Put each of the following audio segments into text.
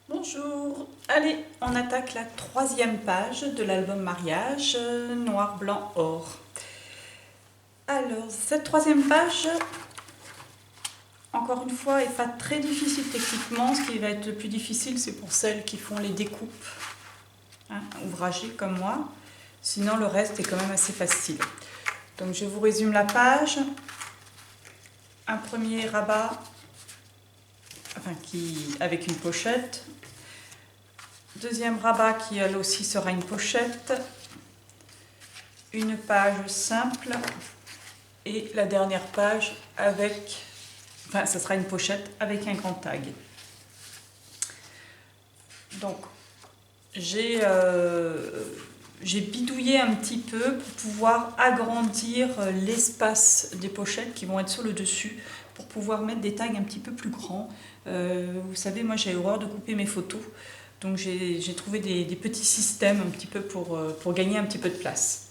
Bonjour, allez, on attaque la troisième page de l'album mariage noir, blanc, or. Alors, cette troisième page, encore une fois, n'est pas très difficile techniquement. Ce qui va être le plus difficile, c'est pour celles qui font les découpes ouvragées comme moi. Sinon, le reste est quand même assez facile. Donc, je vous résume la page. Un premier rabat, avec une pochette. Deuxième rabat qui elle aussi sera une pochette, une page simple et la dernière page avec, ça sera une pochette avec un grand tag. Donc j'ai bidouillé un petit peu pour pouvoir agrandir l'espace des pochettes qui vont être sur le dessus pour pouvoir mettre des tags un petit peu plus grands. Vous savez, moi j'ai horreur de couper mes photos. Donc j'ai trouvé des petits systèmes un petit peu pour gagner un petit peu de place.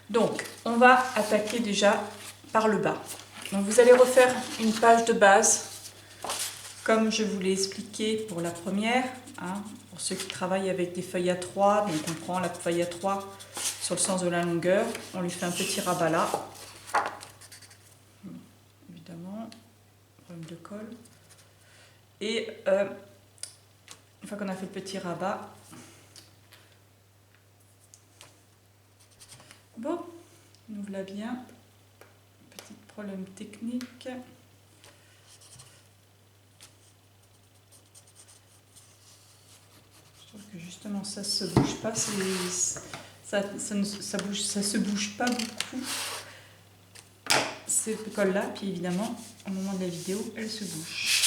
Donc on va attaquer déjà par le bas. Donc vous allez refaire une page de base comme je vous l'ai expliqué pour la première. Pour ceux qui travaillent avec des feuilles A3, donc on prend la feuille A3 sur le sens de la longueur, on lui fait un petit rabat là. Évidemment, problème de colle. Et une fois qu'on a fait le petit rabat, bon, nous voilà bien. Petit problème technique. Je trouve que justement ça se bouge pas, ça se bouge pas beaucoup. Cette colle là, puis évidemment, au moment de la vidéo, elle se bouge.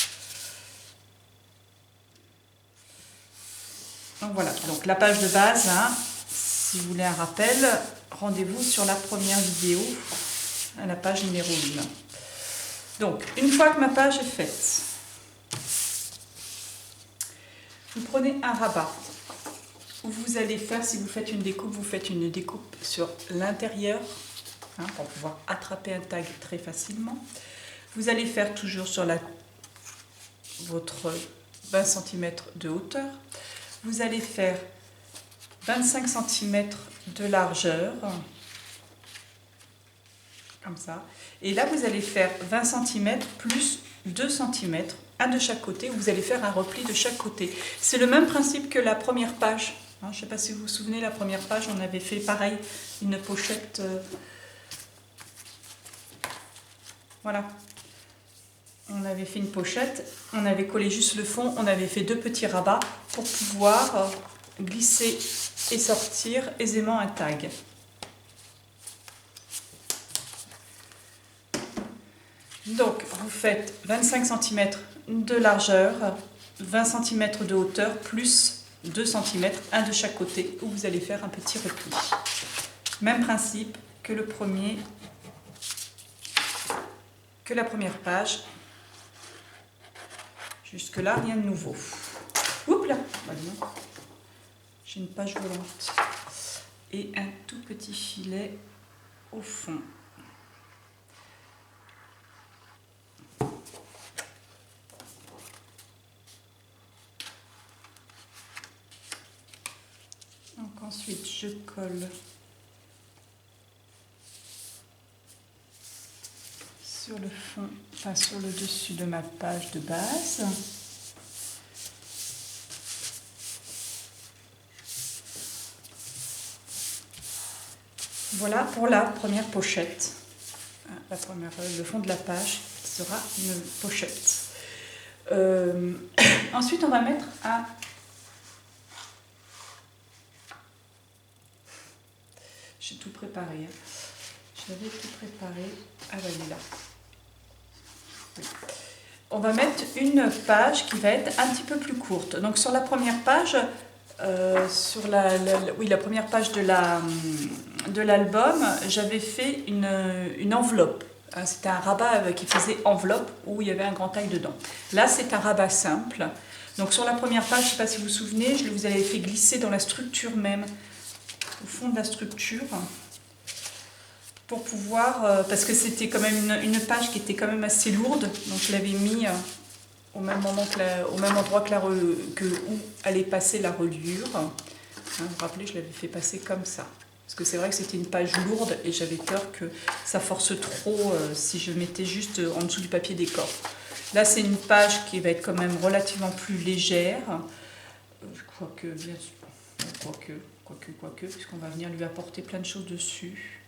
Donc voilà, donc la page de base, si vous voulez un rappel, rendez-vous sur la première vidéo, à la page numéro 1. Donc, une fois que ma page est faite, vous prenez un rabat. Vous allez faire, si vous faites une découpe, vous faites une découpe sur l'intérieur, pour pouvoir attraper un tag très facilement. Vous allez faire toujours sur votre 20 cm de hauteur. Vous allez faire 25 cm de largeur, comme ça. Et là, vous allez faire 20 cm plus 2 cm, un de chaque côté. Vous allez faire un repli de chaque côté. C'est le même principe que la première page. Je ne sais pas si vous vous souvenez, la première page, on avait fait pareil, une pochette. Voilà. On avait fait une pochette, on avait collé juste le fond, on avait fait 2 petits rabats pour pouvoir glisser et sortir aisément un tag. Donc vous faites 25 cm de largeur, 20 cm de hauteur plus 2 cm, un de chaque côté, où vous allez faire un petit repli. Même principe que la première page. Jusque là, rien de nouveau. Oups là, j'ai une page volante et un tout petit filet au fond. Donc ensuite, je colle sur le fond, sur le dessus de ma page de base. Voilà pour la première pochette. Le fond de la page sera une pochette. Ensuite, on va mettre un... J'ai tout préparé. J'avais tout préparé. Ah, elle est là. Oui. On va mettre une page qui va être un petit peu plus courte. Donc sur la première page, la première page de l'album, j'avais fait une enveloppe. C'était un rabat qui faisait enveloppe où il y avait un grand taille dedans. Là, c'est un rabat simple. Donc sur la première page, je ne sais pas si vous vous souvenez, je vous avais fait glisser dans la structure même, au fond de la structure, pour pouvoir, parce que c'était quand même une page qui était quand même assez lourde, donc je l'avais mis au même moment au même endroit où allait passer la reliure. Hein, vous vous rappelez, je l'avais fait passer comme ça. Parce que c'est vrai que c'était une page lourde et j'avais peur que ça force trop si je mettais juste en dessous du papier décor. Là, c'est une page qui va être quand même relativement plus légère. Quoique, bien sûr, quoique, puisqu'on va venir lui apporter plein de choses dessus.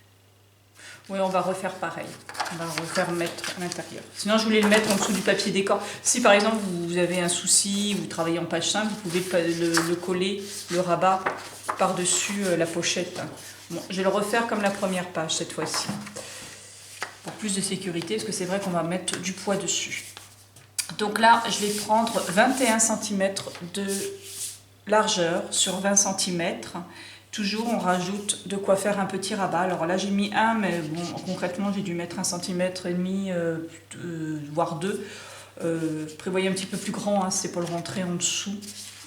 Oui, on va refaire pareil. On va refaire mettre à l'intérieur. Sinon, je voulais le mettre en dessous du papier décor. Si par exemple, vous avez un souci, vous travaillez en page simple, vous pouvez le coller, le rabat, par-dessus la pochette. Bon, je vais le refaire comme la première page cette fois-ci. Pour plus de sécurité, parce que c'est vrai qu'on va mettre du poids dessus. Donc là, je vais prendre 21 cm de largeur sur 20 cm. Toujours, on rajoute de quoi faire un petit rabat. Alors là, j'ai mis 1, mais bon, concrètement, j'ai dû mettre 1,5 cm, voire 2. Prévoyez un petit peu plus grand, hein, c'est pour le rentrer en dessous.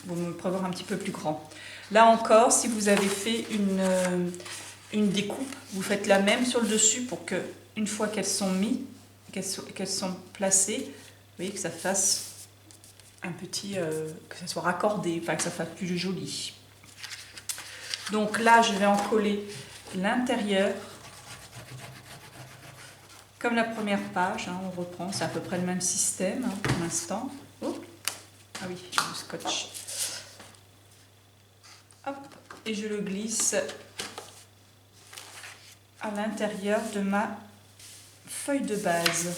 Vous me prévoir un petit peu plus grand. Là encore, si vous avez fait une découpe, vous faites la même sur le dessus pour que, une fois qu'elles sont mises, qu'elles sont placées, vous voyez que ça fasse un petit, que ça soit raccordé, enfin que ça fasse plus joli. Donc là, je vais en coller l'intérieur. Comme la première page, hein, on reprend, c'est à peu près le même système hein, pour l'instant. Oh. Ah oui, j'ai le scotch. Hop, et je le glisse à l'intérieur de ma feuille de base.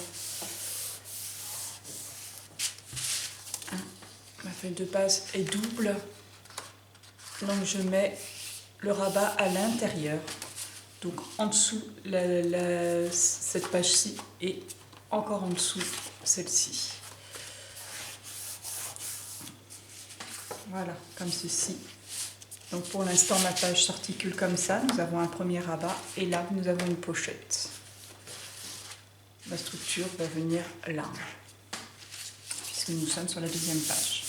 Ma feuille de base est double, donc je mets le rabat à l'intérieur, donc en dessous cette page-ci et encore en dessous celle-ci. Voilà, comme ceci. Donc pour l'instant ma page s'articule comme ça, nous avons un premier rabat et là nous avons une pochette. La structure va venir là, puisque nous sommes sur la deuxième page.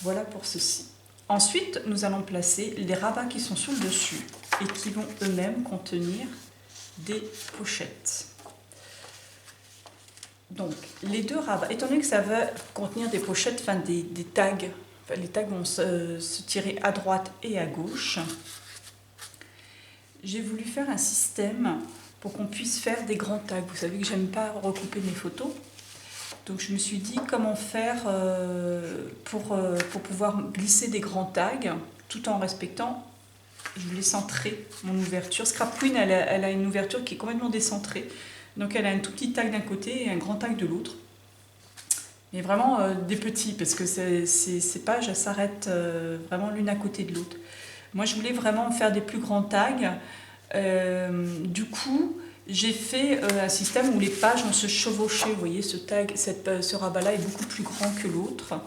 Voilà pour ceci. Ensuite, nous allons placer les rabats qui sont sur le dessus et qui vont eux-mêmes contenir des pochettes. Donc, les deux rabats, étant donné que ça va contenir des pochettes, enfin des tags, enfin, les tags vont se tirer à droite et à gauche, j'ai voulu faire un système pour qu'on puisse faire des grands tags. Vous savez que j'aime pas recouper mes photos. Donc je me suis dit comment faire pour pouvoir glisser des grands tags tout en respectant, je voulais centrer mon ouverture. Scrap Queen, elle a une ouverture qui est complètement décentrée. Donc elle a un tout petit tag d'un côté et un grand tag de l'autre. Mais vraiment des petits, parce que ces pages s'arrêtent vraiment l'une à côté de l'autre. Moi je voulais vraiment faire des plus grands tags. Du coup, j'ai fait un système où les pages vont se chevaucher. Vous voyez, ce rabat-là est beaucoup plus grand que l'autre.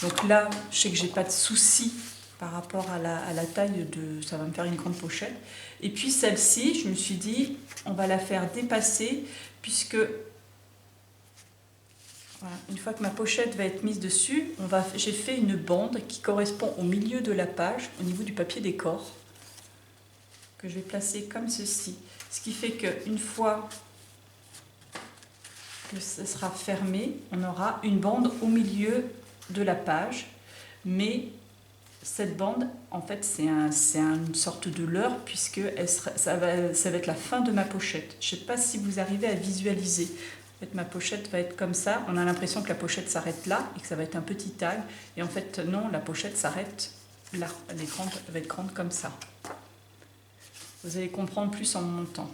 Donc là, je sais que j'ai pas de souci par rapport à la taille de... Ça va me faire une grande pochette. Et puis celle-ci, je me suis dit, on va la faire dépasser, puisque... Voilà, une fois que ma pochette va être mise dessus, j'ai fait une bande qui correspond au milieu de la page, au niveau du papier décor, que je vais placer comme ceci. Ce qui fait qu'une fois que ça sera fermé, on aura une bande au milieu de la page. Mais cette bande, en fait, c'est une sorte de leurre, puisque ça va être la fin de ma pochette. Je ne sais pas si vous arrivez à visualiser. En fait, ma pochette va être comme ça. On a l'impression que la pochette s'arrête là et que ça va être un petit tag. Et en fait, non, la pochette s'arrête là. Elle va être grande comme ça. Vous allez comprendre plus en montant.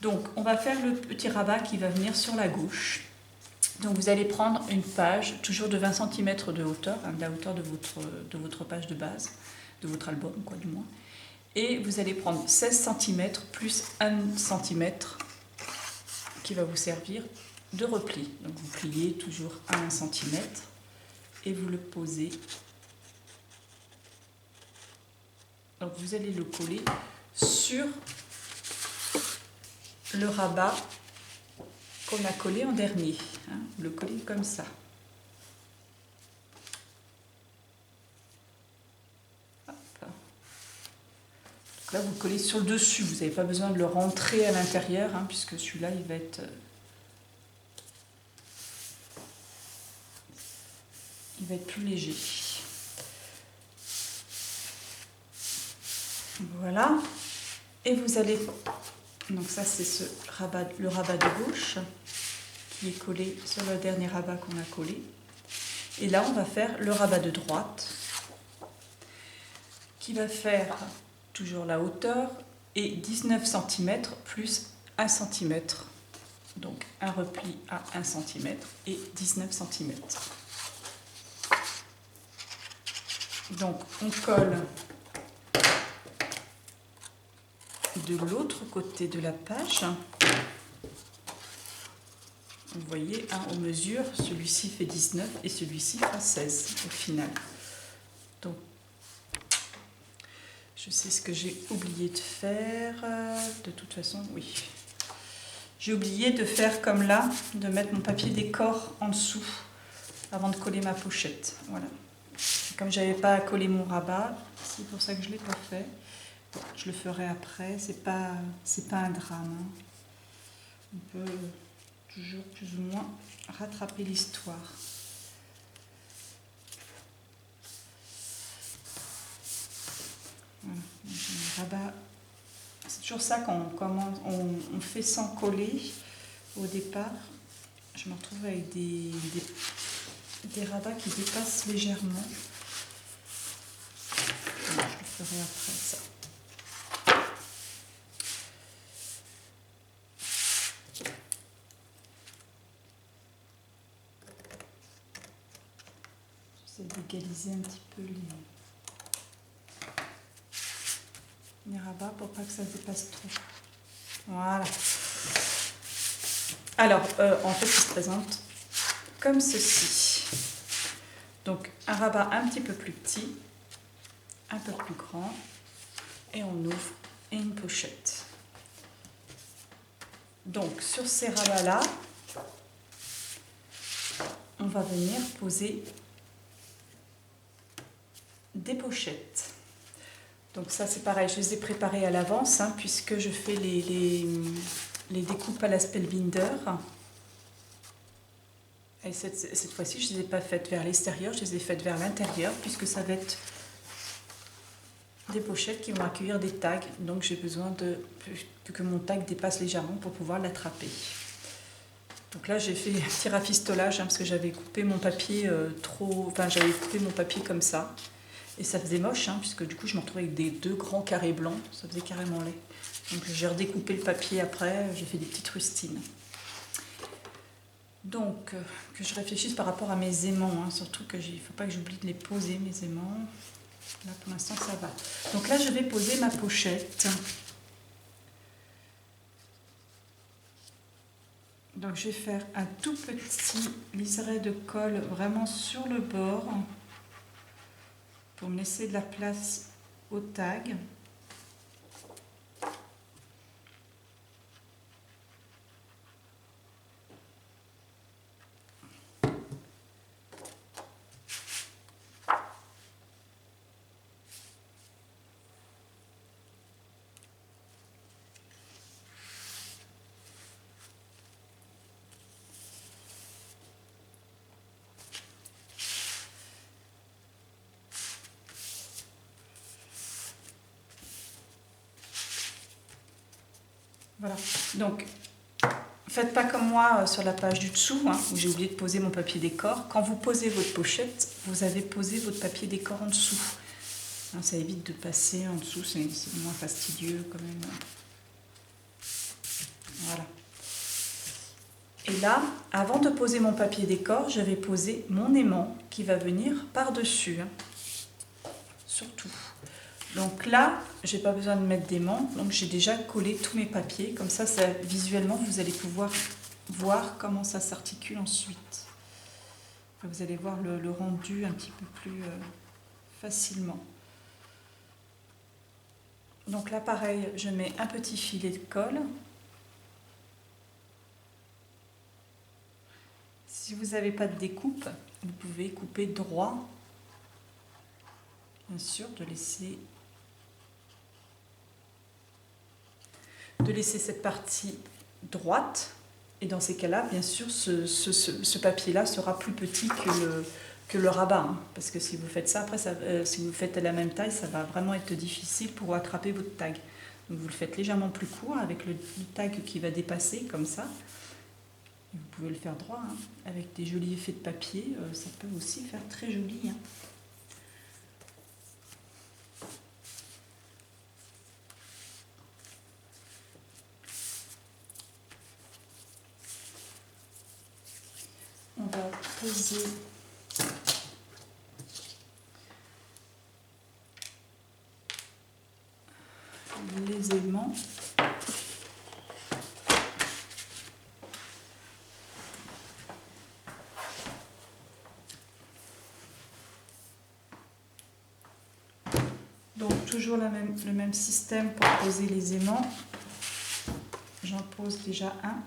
Donc, on va faire le petit rabat qui va venir sur la gauche. Donc, vous allez prendre une page, toujours de 20 cm de hauteur, hein, de la hauteur de votre page de base, de votre album, quoi, du moins. Et vous allez prendre 16 cm plus 1 cm qui va vous servir de repli. Donc, vous pliez toujours à 1 cm et vous le posez. Donc, vous allez le coller sur le rabat qu'on a collé en dernier. Hein, vous le collez comme ça. Hop. Donc là, vous le collez sur le dessus. Vous n'avez pas besoin de le rentrer à l'intérieur, hein, puisque celui-là, il va être... il va être plus léger. Voilà. Et vous allez... Donc ça c'est le rabat de gauche qui est collé sur le dernier rabat qu'on a collé. Et là on va faire le rabat de droite qui va faire toujours la hauteur et 19 cm plus 1 cm. Donc un repli à 1 cm et 19 cm. Donc on colle de l'autre côté de la page. Vous voyez, hein, on mesure, celui-ci fait 19 et celui-ci fera 16 au final. Donc, je sais ce que j'ai oublié de faire. De toute façon, oui. J'ai oublié de faire comme là, de mettre mon papier décor en dessous avant de coller ma pochette. Voilà. Comme j'avais pas à coller mon rabat, c'est pour ça que je l'ai pas fait. Bon, je le ferai après, c'est pas un drame. Hein. On peut toujours plus ou moins rattraper l'histoire. Voilà, le rabat, c'est toujours ça quand on fait sans coller au départ. Je me retrouve avec des rabats qui dépassent légèrement. Bon, je le ferai après ça. D'égaliser un petit peu les rabats pour pas que ça dépasse trop. Voilà. Alors, en fait, il se présente comme ceci. Donc, un rabat un petit peu plus petit, un peu plus grand, et on ouvre et une pochette. Donc, sur ces rabats-là, on va venir poser des pochettes. Donc ça c'est pareil, je les ai préparées à l'avance hein, puisque je fais les découpes à la Spellbinder. Et cette fois-ci je ne les ai pas faites vers l'extérieur, je les ai faites vers l'intérieur puisque ça va être des pochettes qui vont accueillir des tags. Donc j'ai besoin que mon tag dépasse légèrement pour pouvoir l'attraper. Donc là j'ai fait un petit rafistolage hein, parce que j'avais coupé mon papier j'avais coupé mon papier comme ça. Et ça faisait moche, hein, puisque du coup je me retrouvais avec des deux grands carrés blancs, ça faisait carrément laid. Donc j'ai redécoupé le papier après, j'ai fait des petites rustines. Donc que je réfléchisse par rapport à mes aimants, hein, surtout qu'il ne faut pas que j'oublie de les poser mes aimants. Là pour l'instant ça va. Donc là je vais poser ma pochette. Donc je vais faire un tout petit liseré de colle vraiment sur le bord. Pour me laisser de la place au tag. Voilà, donc faites pas comme moi sur la page du dessous, hein, où j'ai oublié de poser mon papier décor. Quand vous posez votre pochette, vous avez posé votre papier décor en dessous. Hein, ça évite de passer en dessous, c'est moins fastidieux quand même. Voilà. Et là, avant de poser mon papier décor, je vais poser mon aimant qui va venir par-dessus, hein, surtout. Donc là, je n'ai pas besoin de mettre d'aimant, donc j'ai déjà collé tous mes papiers. Comme ça, visuellement, vous allez pouvoir voir comment ça s'articule ensuite. Vous allez voir le rendu un petit peu plus facilement. Donc là, pareil, je mets un petit filet de colle. Si vous n'avez pas de découpe, vous pouvez couper droit. Bien sûr, de laisser cette partie droite. Et dans ces cas-là, bien sûr, ce papier-là sera plus petit que le rabat, hein, parce que si vous faites ça, après, si vous faites à la même taille, ça va vraiment être difficile pour attraper votre tag. Donc vous le faites légèrement plus court avec le tag qui va dépasser comme ça. Et vous pouvez le faire droit, hein, avec des jolis effets de papier, ça peut aussi faire très joli. Hein. On va poser les aimants. Donc toujours le même système pour poser les aimants. J'en pose déjà un.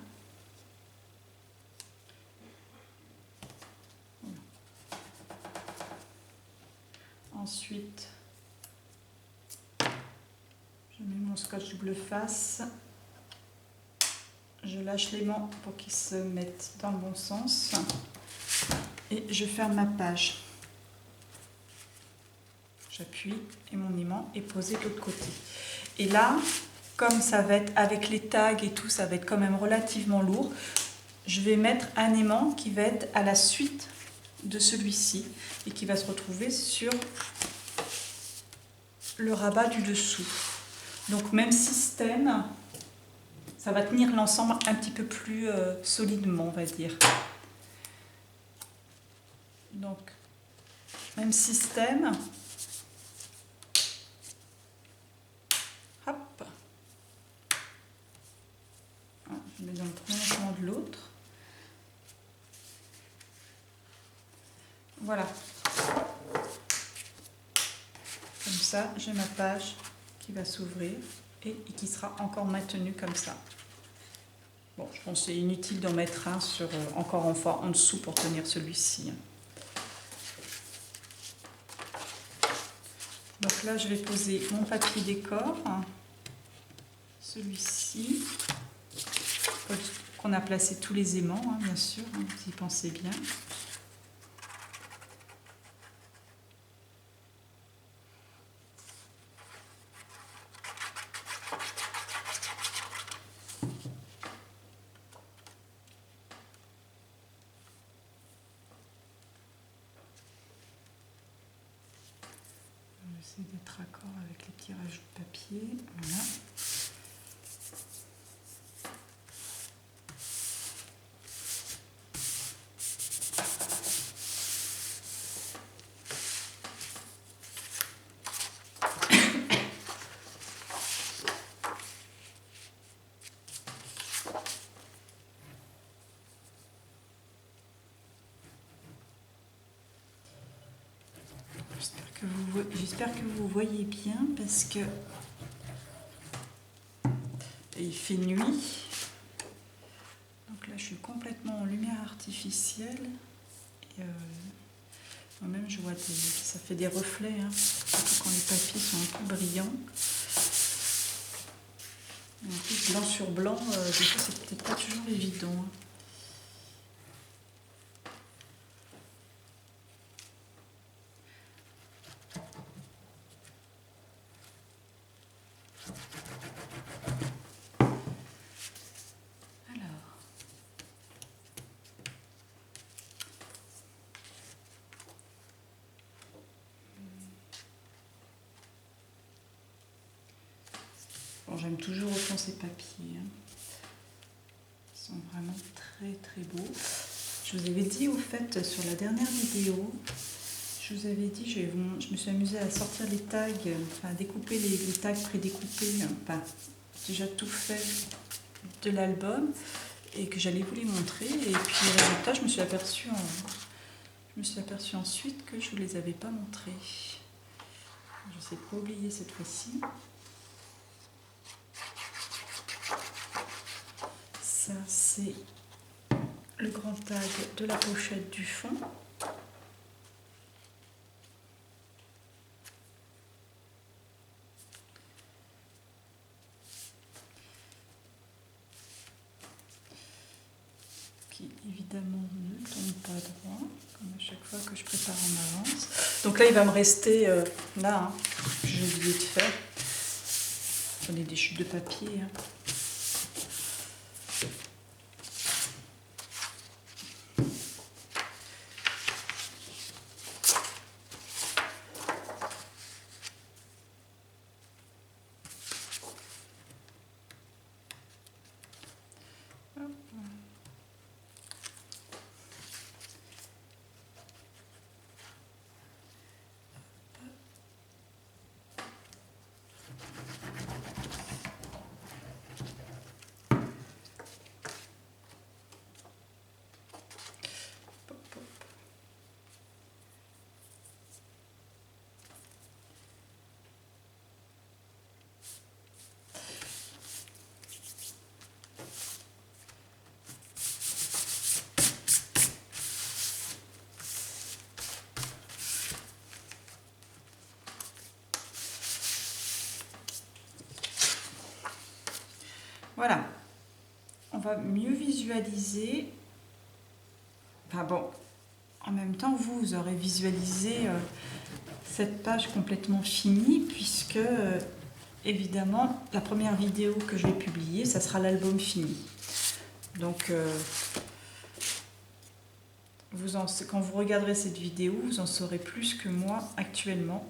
Voilà. Ensuite, je mets mon scotch double face. Je lâche l'aimant pour qu'il se mette dans le bon sens. Et je ferme ma page. J'appuie et mon aimant est posé de l'autre côté. Et là, comme ça va être avec les tags et tout, ça va être quand même relativement lourd, je vais mettre un aimant qui va être à la suite de celui-ci et qui va se retrouver sur le rabat du dessous. Donc même système, ça va tenir l'ensemble un petit peu plus solidement, on va dire. Donc même système. Hop. Je mets dans le prolongement de l'autre. Voilà. Comme ça, j'ai ma page qui va s'ouvrir et qui sera encore maintenue comme ça. Bon, je pense que c'est inutile d'en mettre un sur, encore une fois en dessous pour tenir celui-ci. Donc là, je vais poser mon papier décor, celui-ci, qu'on a placé tous les aimants, hein, bien sûr, hein, vous y pensez bien. J'essaie d'être raccord avec les petits rajouts de papier. Voilà. J'espère que vous voyez bien parce que il fait nuit. Donc là, je suis complètement en lumière artificielle. Et moi-même, je vois ça fait des reflets, hein, surtout quand les papiers sont un peu brillants. Et en plus, blanc sur blanc, des fois, c'est peut-être pas toujours évident. Hein. Bon, j'aime toujours autant ces papiers. Hein. Ils sont vraiment très très beaux. Je vous avais dit au fait sur la dernière vidéo, je vous avais dit, je me suis amusée à sortir les tags, enfin à découper les tags prédécoupés, enfin déjà tout fait de l'album et que j'allais vous les montrer. Et puis résultat, je me suis aperçue ensuite que je ne vous les avais pas montrés. Je ne sais pas oublier cette fois-ci. Ça, c'est le grand tag de la pochette du fond. Qui évidemment ne tombe pas droit, comme à chaque fois que je prépare en avance. Donc là, il va me rester là, hein, que j'ai oublié de faire. Prenez des chutes de papier. Hein. Voilà, on va mieux visualiser. Enfin bon, en même temps, vous aurez visualisé cette page complètement finie, puisque évidemment, la première vidéo que je vais publier, ça sera l'album fini. Donc, quand vous regarderez cette vidéo, vous en saurez plus que moi actuellement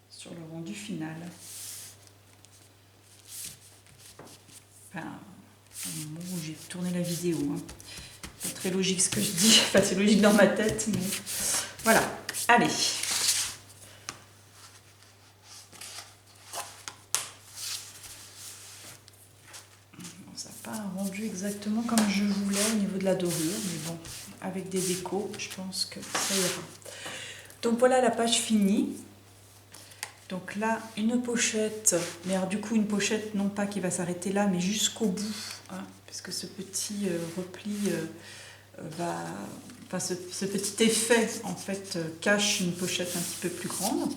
sur le rendu final. Enfin, au moment où j'ai tourné la vidéo. Hein. Pas très logique ce que je dis, enfin c'est logique dans ma tête, mais voilà. Allez. Bon, ça n'a pas un rendu exactement comme je voulais au niveau de la dorure, mais bon, avec des décos, je pense que ça ira. Donc voilà la page finie. Donc là, une pochette, mais alors du coup une pochette non pas qui va s'arrêter là, mais jusqu'au bout, hein, parce que ce petit repli ce petit effet en fait cache une pochette un petit peu plus grande.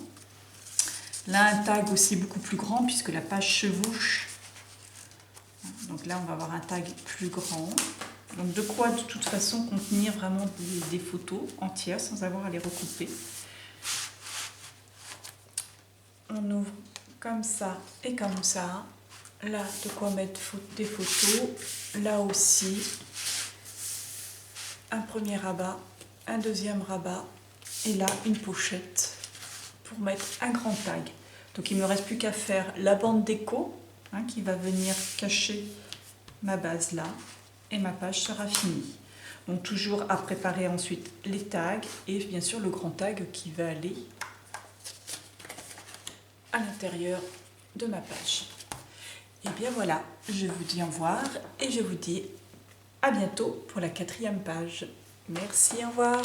Là, un tag aussi beaucoup plus grand puisque la page chevauche. Donc là, on va avoir un tag plus grand. Donc de quoi de toute façon contenir vraiment des photos entières sans avoir à les recouper. On ouvre comme ça et comme ça. Là, de quoi mettre des photos. Là aussi, un premier rabat, un deuxième rabat. Et là, une pochette pour mettre un grand tag. Donc, il ne me reste plus qu'à faire la bande déco hein, qui va venir cacher ma base là. Et ma page sera finie. Donc, toujours à préparer ensuite les tags et bien sûr le grand tag qui va aller à l'intérieur de ma page. Et bien voilà, je vous dis au revoir et je vous dis à bientôt pour la 4e page. Merci, au revoir.